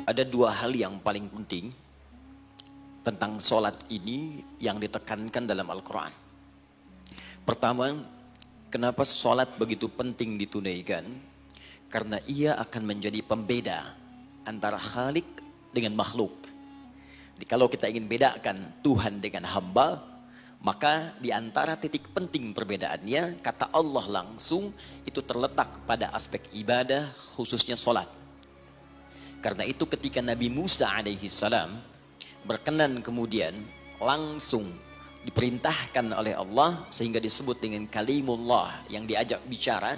Ada dua hal yang paling penting tentang sholat ini yang ditekankan dalam Al-Quran. Pertama, kenapa sholat begitu penting ditunaikan? Karena ia akan menjadi pembeda antara Khalik dengan makhluk. Jadi kalau kita ingin bedakan Tuhan dengan hamba, maka di antara titik penting perbedaannya, kata Allah langsung itu terletak pada aspek ibadah, khususnya sholat. Karena itu ketika Nabi Musa alaihi salam berkenan kemudian langsung diperintahkan oleh Allah sehingga disebut dengan kalimullah yang diajak bicara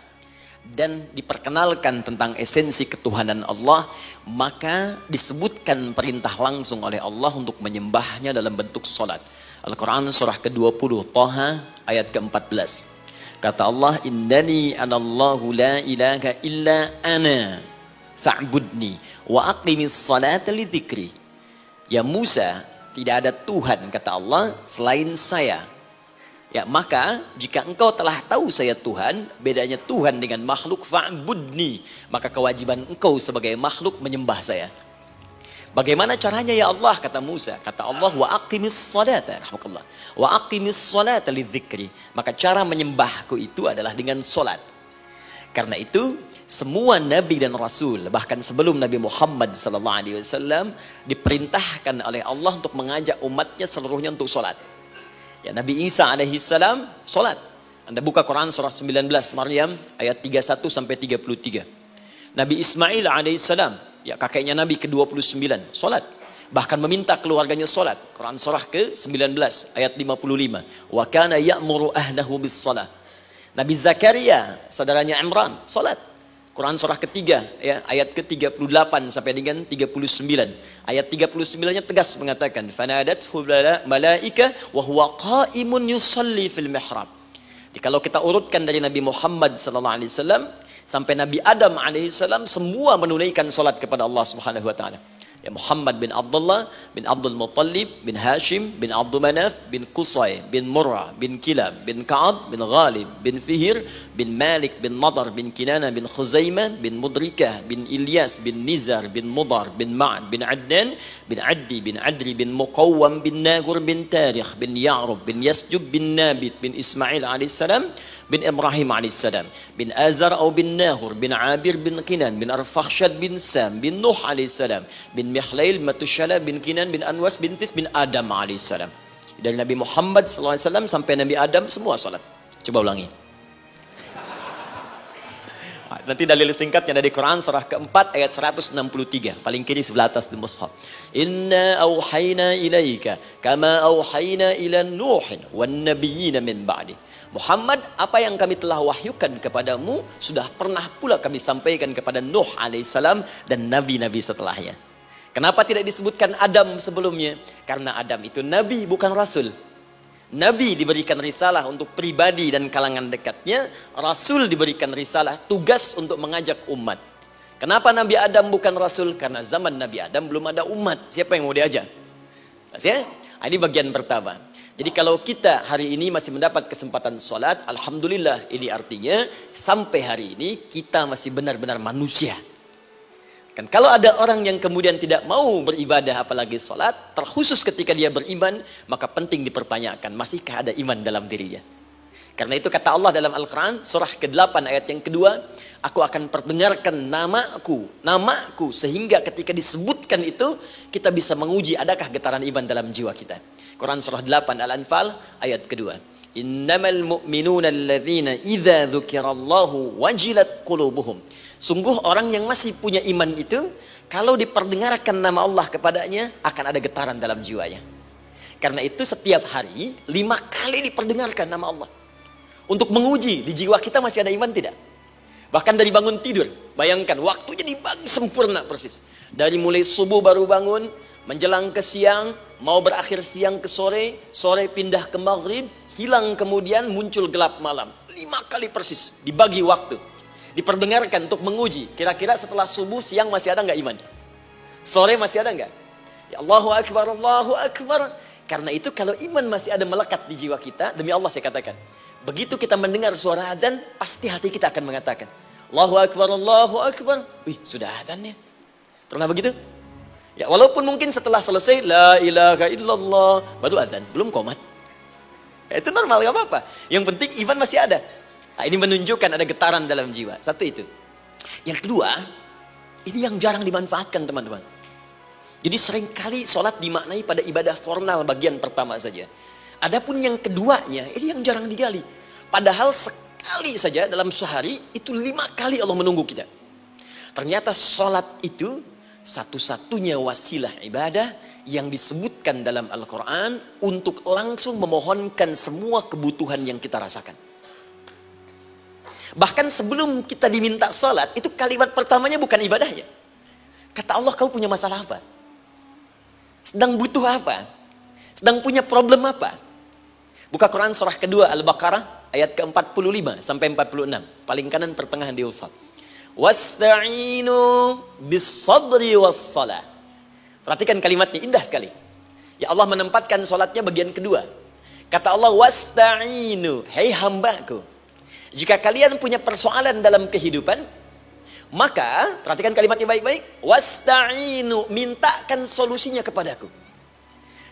dan diperkenalkan tentang esensi ketuhanan Allah, maka disebutkan perintah langsung oleh Allah untuk menyembahnya dalam bentuk salat. Al-Quran surah ke-20 Taha ayat ke-14. Kata Allah, innani anallahu la ilaha illa ana fa'budni wa aqimis salata li dzikri. Ya Musa, tidak ada Tuhan kata Allah selain saya. Ya maka jika engkau telah tahu saya Tuhan, bedanya Tuhan dengan makhluk, fa'budni, maka kewajiban engkau sebagai makhluk menyembah saya. Bagaimana caranya ya Allah, kata Musa? Kata Allah, wa aqimis salata, rahmatullah, wa aqimis salata li dzikri. Maka cara menyembahku itu adalah dengan salat. Karena itu semua nabi dan rasul, bahkan sebelum Nabi Muhammad SAW, diperintahkan oleh Allah untuk mengajak umatnya seluruhnya untuk sholat. Ya, Nabi Isa alaihissalam sholat. Anda buka Quran surah 19 Maryam ayat 31 sampai 33. Nabi Ismail alaihissalam, ya kakeknya Nabi ke-29, sholat. Bahkan meminta keluarganya sholat. Quran surah ke-19 ayat 55. Wa kana ya'muru ahlahu bis salah. Nabi Zakaria, saudaranya Imran, sholat. Quran surah ketiga, ya, ayat ke-38 sampai dengan 39. Ayat 39-nya tegas mengatakan, "Fanadathu malaika wa huwa qa'imun yusalli fil mihrab." Jadi kalau kita urutkan dari Nabi Muhammad sallallahu alaihi wasallam sampai Nabi Adam alaihi salam, semua menunaikan salat kepada Allah Subhanahu wa taala. Ya Muhammad bin Abdullah bin Abdul Muttalib bin Hashim bin Abdul Manaf bin Qusay bin Murrah bin Kilab bin Ka'ab bin Ghalib bin Fihir bin Malik bin Nadar bin Kinana bin Khuzaimah bin Mudrikah bin Ilyas bin Nizar bin Mudar bin Ma'ad bin Adnan bin Addi bin Adri bin Muqawwam bin Nagur bin Tarikh bin Ya'rub bin Yasjub bin Nabit bin Ismail alaihissalam bin Ibrahim alaihissalam bin Azar atau bin Nahur bin Abir bin Kinan bin Arfakhshad bin Sam bin Nuh alaihissalam bin Mihlail Matushala bin Kinan bin Anwas bin Thith bin Adam alaihissalam. Dari Nabi Muhammad SAW sampai Nabi Adam semua salat. Coba ulangi. Nanti dalil singkatnya dari Quran surah keempat ayat 163 paling kiri sebelah atas di mushaf. Inna auhayna ilaika kama auhayna ila Nuhin wan nabiyyin min ba'di. Muhammad, apa yang kami telah wahyukan kepadamu sudah pernah pula kami sampaikan kepada Nuh alaihissalam dan nabi-nabi setelahnya. Kenapa tidak disebutkan Adam sebelumnya? Karena Adam itu nabi bukan rasul. Nabi diberikan risalah untuk pribadi dan kalangan dekatnya, rasul diberikan risalah tugas untuk mengajak umat. Kenapa Nabi Adam bukan rasul? Karena zaman Nabi Adam belum ada umat. Siapa yang mau diajak? Ya? Ini bagian pertama. Jadi kalau kita hari ini masih mendapat kesempatan sholat, alhamdulillah, ini artinya sampai hari ini kita masih benar-benar manusia. Kan kalau ada orang yang kemudian tidak mau beribadah apalagi sholat, terkhusus ketika dia beriman, maka penting dipertanyakan, masihkah ada iman dalam dirinya? Karena itu kata Allah dalam Al-Quran, surah ke-8 ayat yang kedua, aku akan perdengarkan namaku, sehingga ketika disebutkan itu, kita bisa menguji adakah getaran iman dalam jiwa kita. Quran surah 8 Al-Anfal ayat kedua. Innamal mu'minuna alladzina idza dzukirallahu wajilat qulubuhum. Sungguh orang yang masih punya iman itu, kalau diperdengarkan nama Allah kepadanya, akan ada getaran dalam jiwanya. Karena itu setiap hari 5 kali diperdengarkan nama Allah. Untuk menguji di jiwa kita masih ada iman tidak? Bahkan dari bangun tidur, bayangkan waktunya dibagi sempurna persis. Dari mulai subuh baru bangun, menjelang ke siang, mau berakhir siang ke sore, sore pindah ke maghrib, hilang kemudian muncul gelap malam. 5 kali persis dibagi waktu. Diperdengarkan untuk menguji. Kira-kira setelah subuh siang masih ada nggak iman? Sore masih ada nggak? Ya Allahu Akbar, Allahu Akbar. Karena itu kalau iman masih ada melekat di jiwa kita, demi Allah saya katakan, begitu kita mendengar suara azan, pasti hati kita akan mengatakan, Allahu Akbar, Allahu Akbar. Wih, sudah azan ya? Pernah begitu? Ya, walaupun mungkin setelah selesai la ilaha illallah baru adzan, belum qomat. Ya, itu normal, gak apa-apa. Yang penting iman masih ada. Nah, ini menunjukkan ada getaran dalam jiwa. Satu itu. Yang kedua, ini yang jarang dimanfaatkan teman-teman. Jadi seringkali sholat dimaknai pada ibadah formal bagian pertama saja. Adapun yang keduanya, ini yang jarang digali. Padahal sekali saja dalam sehari, itu 5 kali Allah menunggu kita. Ternyata sholat itu satu-satunya wasilah ibadah yang disebutkan dalam Al-Quran untuk langsung memohonkan semua kebutuhan yang kita rasakan. Bahkan sebelum kita diminta sholat, itu kalimat pertamanya bukan ibadahnya. Kata Allah, kau punya masalah apa? Sedang butuh apa? Sedang punya problem apa? Buka Quran surah kedua Al-Baqarah ayat ke-45 sampai 46. Paling kanan pertengahan di usad. Wasta'inu bis-sabri was-salah. Perhatikan kalimatnya, indah sekali. Ya Allah menempatkan sholatnya bagian kedua. Kata Allah, wasta'inu, hei hambaku, jika kalian punya persoalan dalam kehidupan, maka, perhatikan kalimatnya baik-baik, wasta'inu, mintakan solusinya kepadaku.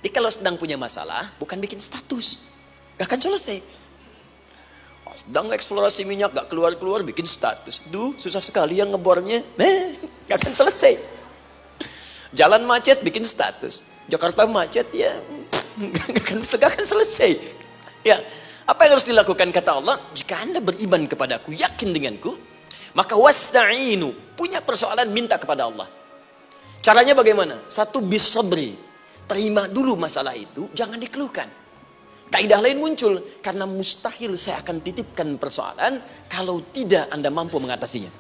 Jadi kalau sedang punya masalah, bukan bikin status, gak akan selesai. Sedang eksplorasi minyak, gak keluar-keluar, bikin status. Duh, susah sekali yang ngebornya. Gak akan selesai. Jalan macet, bikin status. Jakarta macet, ya gak akan selesai. Ya, apa yang harus dilakukan kata Allah? Jika Anda beriman kepadaku, yakin denganku, maka wasta'inu, punya persoalan, minta kepada Allah. Caranya bagaimana? Satu, bis-sabri, terima dulu masalah itu, jangan dikeluhkan. Kaidah lain muncul, karena mustahil saya akan titipkan persoalan kalau tidak Anda mampu mengatasinya.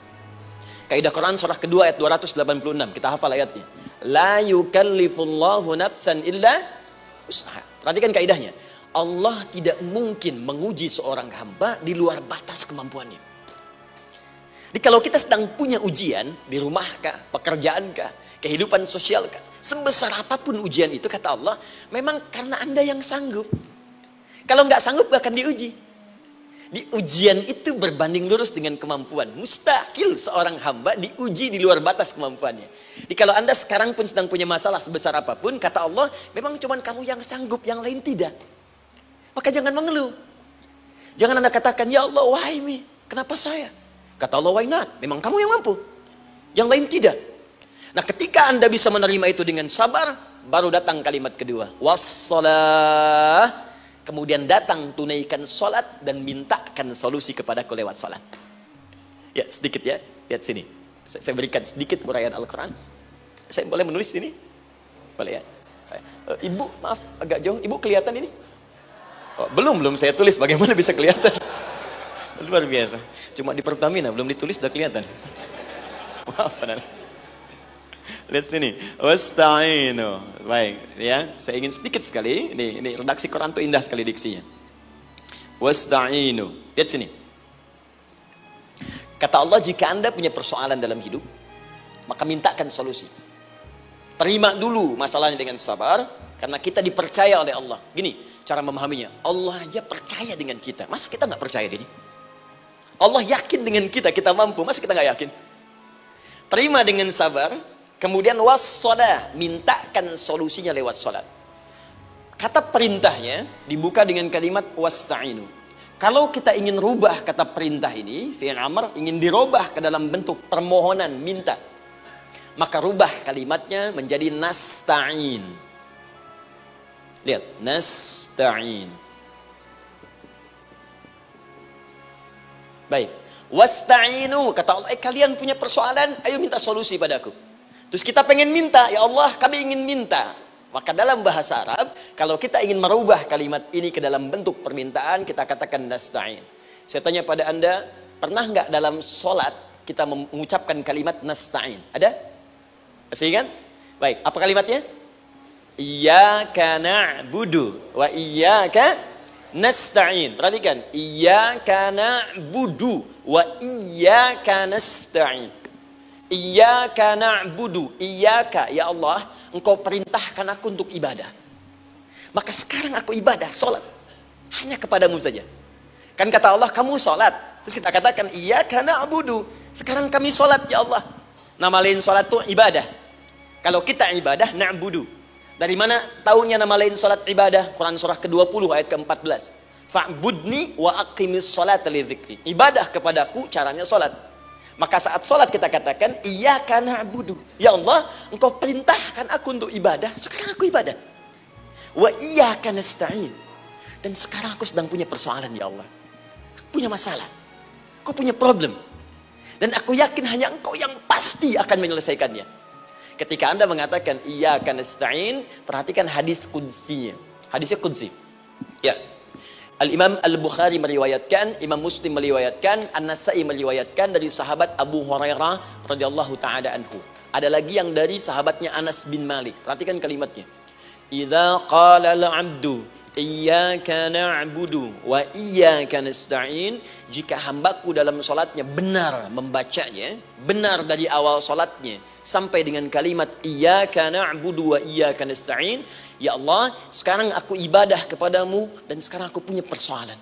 Kaidah Quran surah kedua ayat 286, kita hafal ayatnya. La yukallifullahu nafsan illa usaha. Perhatikan kaidahnya. Allah tidak mungkin menguji seorang hamba di luar batas kemampuannya. Jadi kalau kita sedang punya ujian, di rumah kah, pekerjaan kah, kehidupan sosial kah, sebesar apapun ujian itu, kata Allah, memang karena Anda yang sanggup. Kalau nggak sanggup gak akan diuji. Di ujian itu berbanding lurus dengan kemampuan. Mustahil seorang hamba diuji di luar batas kemampuannya. Jadi kalau Anda sekarang pun sedang punya masalah sebesar apapun, kata Allah, memang cuma kamu yang sanggup, yang lain tidak. Maka jangan mengeluh. Jangan Anda katakan, ya Allah, why me? Kenapa saya? Kata Allah, why not? Memang kamu yang mampu. Yang lain tidak. Nah, ketika Anda bisa menerima itu dengan sabar, baru datang kalimat kedua. Wassalah. Kemudian datang, tunaikan sholat dan mintakan solusi kepadaku lewat sholat. Ya, sedikit ya. Lihat sini. Saya berikan sedikit uraian Al-Quran. Saya boleh menulis sini? Boleh ya? Ibu, maaf, agak jauh. Ibu kelihatan ini? Oh, belum saya tulis. Bagaimana bisa kelihatan? Luar biasa. Cuma di Pertamina, belum ditulis udah kelihatan. Maaf, lihat sini. Wasta'inu. Baik, ya. Saya ingin sedikit sekali. Ini redaksi Quran itu indah sekali diksinya. Wasta'inu. Lihat sini. Kata Allah, jika Anda punya persoalan dalam hidup, maka mintakan solusi. Terima dulu masalahnya dengan sabar, karena kita dipercaya oleh Allah. Gini, cara memahaminya. Allah aja percaya dengan kita. Masa kita nggak percaya ini? Allah yakin dengan kita mampu. Masa kita nggak yakin? Terima dengan sabar. Kemudian wassalah, mintakan solusinya lewat salat. Kata perintahnya dibuka dengan kalimat wasta'inu. Kalau kita ingin rubah kata perintah ini, fi'il amr, ingin dirubah ke dalam bentuk permohonan, minta, maka rubah kalimatnya menjadi nasta'in. Lihat, nasta'in. Baik, wasta'inu, kata Allah, kalian punya persoalan, ayo minta solusi padaku. Terus kita pengen minta, ya Allah kami ingin minta. Maka dalam bahasa Arab, kalau kita ingin merubah kalimat ini ke dalam bentuk permintaan, kita katakan nasta'in. Saya tanya pada Anda, pernah nggak dalam sholat kita mengucapkan kalimat nasta'in? Ada? Masih ingat? Baik, apa kalimatnya? Iyyaka na'budu wa iyyaka nasta'in. Perhatikan, iyyaka na'budu wa iyyaka nasta'in. Iyyaka na'budu, iyyaka, ya Allah, Engkau perintahkan aku untuk ibadah. Maka sekarang aku ibadah, sholat, hanya kepadamu saja. Kan kata Allah, kamu sholat. Terus kita katakan, iyyaka na'budu. Sekarang kami sholat, ya Allah. Nama lain sholat itu ibadah. Kalau kita ibadah, na'budu. Dari mana tahunya nama lain salat ibadah? Quran surah ke-20 ayat ke-14. Fa'budni wa aqimis salata li dzikri. Ibadah kepadaku caranya salat. Maka saat salat kita katakan iyyaka na'budu. Ya Allah, Engkau perintahkan aku untuk ibadah, sekarang aku ibadah. Wa iyyaka nasta'in. Dan sekarang aku sedang punya persoalan ya Allah. Aku punya masalah. Aku punya problem. Dan aku yakin hanya Engkau yang pasti akan menyelesaikannya. Ketika Anda mengatakan iyyaka nasta'in, perhatikan hadis qudsinya. Hadisnya qudsi. Ya. Al-Imam Al-Bukhari meriwayatkan, Imam Muslim meriwayatkan, An-Nasa'i meriwayatkan dari sahabat Abu Hurairah radhiyallahu taala anhu. Ada lagi yang dari sahabatnya Anas bin Malik. Perhatikan kalimatnya. Idza qala al-'abdu iyyaka na'budu wa iyyaka nasta'in, jika hambaku dalam salatnya benar membacanya, benar dari awal salatnya sampai dengan kalimat iyyaka na'budu wa iyyaka nasta'in, ya Allah, sekarang aku ibadah kepadamu dan sekarang aku punya persoalan.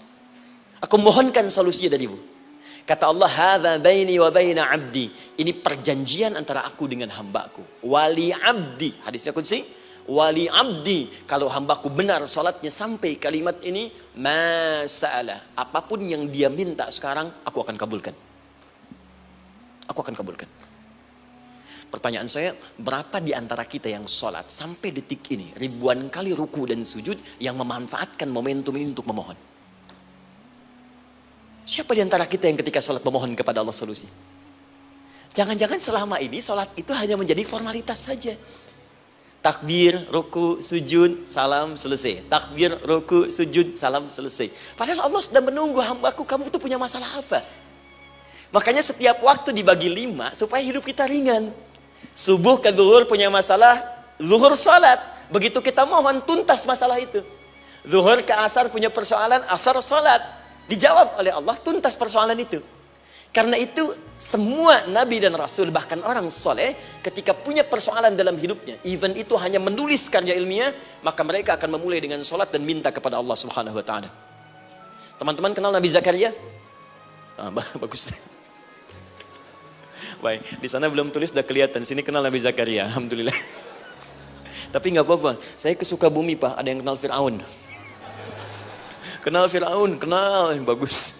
Aku mohonkan solusinya darimu. Kata Allah, hadza baini wa baina 'abdi. Ini perjanjian antara aku dengan hambaku. Wali 'abdi. Hadisnya qudsi. Wali 'abdi. Kalau hambaku benar salatnya sampai kalimat ini, masa'alah. Apapun yang dia minta sekarang, aku akan kabulkan. Aku akan kabulkan. Pertanyaan saya, berapa di antara kita yang sholat sampai detik ini ribuan kali ruku dan sujud yang memanfaatkan momentum ini untuk memohon? Siapa di antara kita yang ketika sholat memohon kepada Allah solusi? Jangan-jangan selama ini sholat itu hanya menjadi formalitas saja. Takbir, ruku, sujud, salam, selesai. Takbir, ruku, sujud, salam, selesai. Padahal Allah sudah menunggu hambaku, kamu tuh punya masalah apa? Makanya setiap waktu dibagi 5 supaya hidup kita ringan. Subuh ke zuhur punya masalah, zuhur salat. Begitu kita mohon, tuntas masalah itu. Zuhur ke asar punya persoalan, asar salat. Dijawab oleh Allah, tuntas persoalan itu. Karena itu, semua nabi dan rasul, bahkan orang soleh, ketika punya persoalan dalam hidupnya, even itu hanya menulis karya ilmiah, maka mereka akan memulai dengan salat dan minta kepada Allah Subhanahu wa taala. Teman-teman kenal Nabi Zakaria? Bagus. Baik, di sana belum tulis sudah kelihatan. Sini kenal Nabi Zakaria, alhamdulillah. Tapi nggak apa-apa. Saya ke Sukabumi Pak, ada yang kenal Fir'aun. Kenal Fir'aun, kenal, bagus.